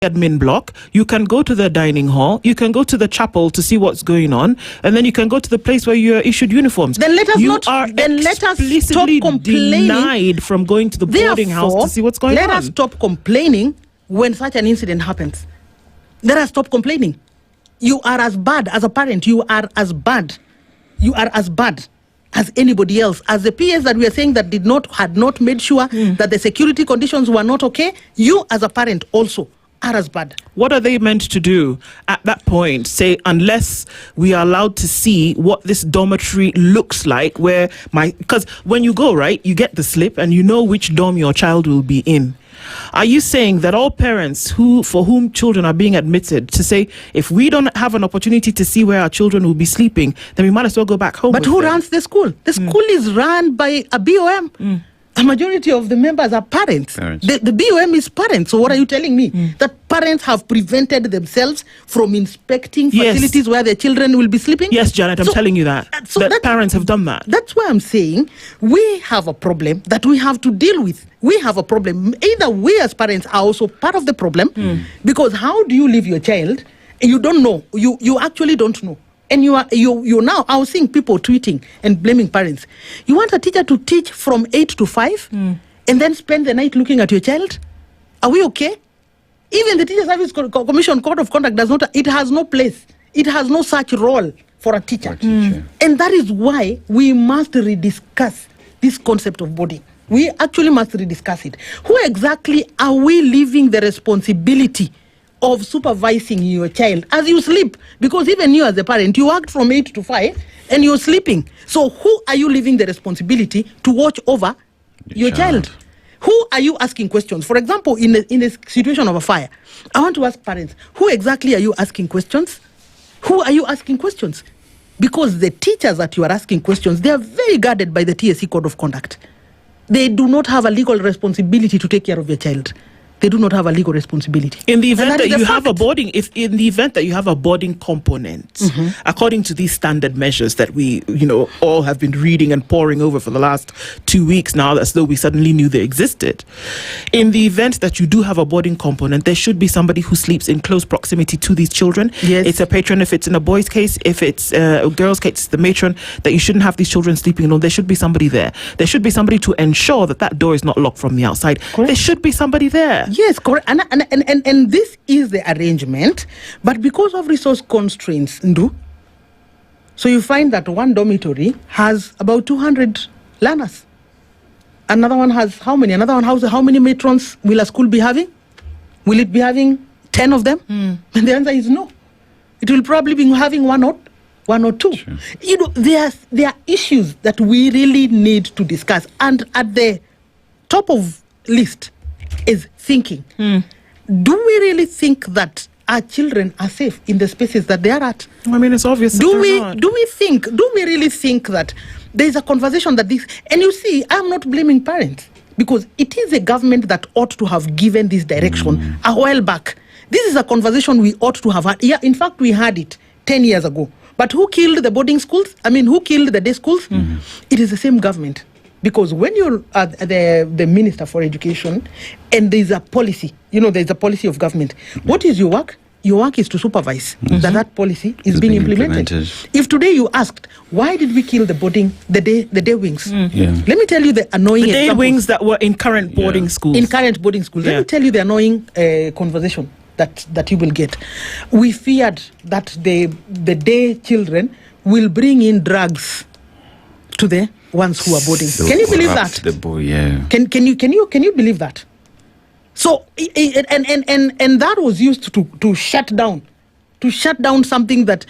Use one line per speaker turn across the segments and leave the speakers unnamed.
admin block, you can go to the dining hall, you can go to the chapel to see what's going on, and then you can go to the place where you are issued uniforms.
Then let us
stop complaining. Denied from going to the boarding house to see what's going on.
Let us stop complaining when such an incident happens. Let us stop complaining. You are as bad as a parent. You are as bad. You are as bad as anybody else. As the PS that we are saying that had not made sure that the security conditions were not okay, you as a parent also are as bad.
What are they meant to do at that point? Say, unless we are allowed to see what this dormitory looks like, because when you go, right, you get the slip and you know which dorm your child will be in. Are you saying that all parents for whom children are being admitted to say, if we don't have an opportunity to see where our children will be sleeping, then we might as well go back home?
But who runs the school? The school is run by a BOM. A majority of the members are parents. The BOM is parents. So what are you telling me? That parents have prevented themselves from inspecting facilities where their children will be sleeping?
Yes, Janet, I'm telling you that parents have done that.
That's why I'm saying we have a problem that we have to deal with. We have a problem. Either we as parents are also part of the problem, because how do you leave your child? You don't know. You actually don't know. And you now, I was seeing people tweeting and blaming parents. You want a teacher to teach from 8 to 5 and then spend the night looking at your child? Are we okay? Even the Teacher Service Commission Code of Conduct does not, it has no place. It has no such role for a teacher. And that is why we must rediscuss this concept of boarding. We actually must rediscuss it. Who exactly are we leaving the responsibility of supervising your child as you sleep? Because even you as a parent, you worked from 8 to 5 and you're sleeping. So who are you leaving the responsibility to watch over your child? Who are you asking questions? For example, in a situation of a fire, I want to ask parents, who exactly are you asking questions? Who are you asking questions? Because the teachers that you are asking questions, they are very guarded by the TSC Code of Conduct. They do not have a legal responsibility to take care of your child. They do not have a legal responsibility.
In the event that you have a boarding, in the event that you have a boarding component, according to these standard measures that we, all have been reading and poring over for the last 2 weeks now, as though we suddenly knew they existed. In the event that you do have a boarding component, there should be somebody who sleeps in close proximity to these children.
Yes.
It's a patron. If it's in a boy's case, if it's a girl's case, it's the matron, that you shouldn't have these children sleeping alone. There should be somebody there. There should be somebody to ensure that door is not locked from the outside.
Correct.
There should be somebody there.
Yes, correct. And this is the arrangement, but because of resource constraints, so you find that one dormitory has about 200 learners. Another one has how many? Another one has how many matrons will a school be having? Will it be having 10 of them? And the answer is no. It will probably be having one or two. Sure. There are issues that we really need to discuss, and at the top of list is thinking. Do we really think that our children are safe in the spaces that they are at?
I mean, it's obvious.
Do we really think that there is a conversation that this, and you see, I'm not blaming parents, because it is the government that ought to have given this direction a while back. This is a conversation we ought to have had. Yeah, in fact, we had it 10 years ago. But who killed the boarding schools? I mean, who killed the day schools? It is the same government. Because when you're the Minister for Education and there's a policy, there's a policy of government, what is your work? Your work is to supervise that policy is being implemented. If today you asked, why did we kill the day wings? Let me tell you the annoying
The day wings that were in current boarding schools.
In current boarding schools. Let me tell you the annoying conversation that you will get. We feared that the day children will bring in drugs to the ones who are boarding. Can you believe that?
The boy, yeah.
Can you believe that? So and that was used to shut down something that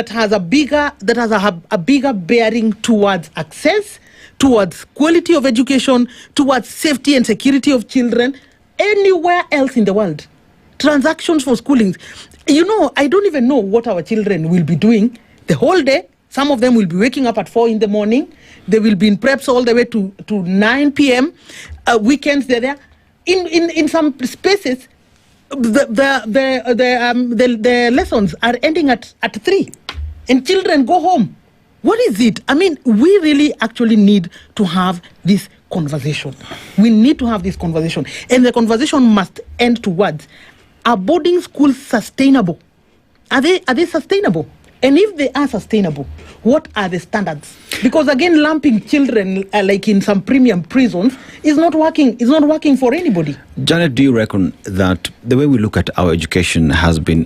has a bigger bearing towards access, towards quality of education, towards safety and security of children anywhere else in the world. Transactions for schooling. I don't even know what our children will be doing the whole day. Some of them will be waking up at 4 in the morning. They will be in preps all the way to 9 p.m. Weekends they're there. In some spaces, the lessons are ending at 3, and children go home. What is it? I mean, we really actually need to have this conversation. We need to have this conversation, and the conversation must end towards are boarding schools sustainable? Are they sustainable? And if they are sustainable, what are the standards? Because again, lumping children like in some premium prisons is not working. It's not working for anybody.
Janet, do you reckon that the way we look at our education has been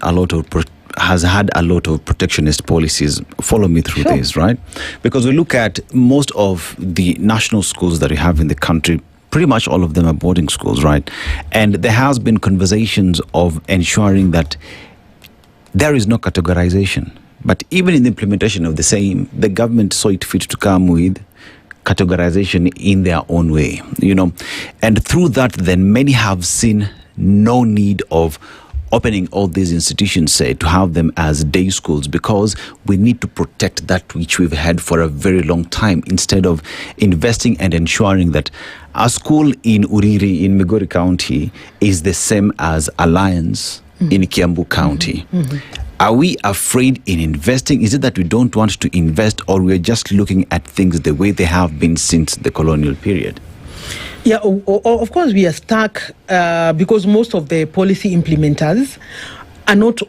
has had a lot of protectionist policies? Follow me through this, right? Because we look at most of the national schools that we have in the country. Pretty much all of them are boarding schools, right? And there has been conversations of ensuring that there is no categorization. But even in the implementation of the same, the government saw it fit to come with categorization in their own way, And through that, then many have seen no need of opening all these institutions, say, to have them as day schools, because we need to protect that which we've had for a very long time, instead of investing and ensuring that a school in Uriri in Migori County is the same as Alliance in Kiambu County. Are we afraid in investing? Is it that we don't want to invest, or we're just looking at things the way they have been since the colonial period?
Yeah, of course we are stuck because most of the policy implementers are not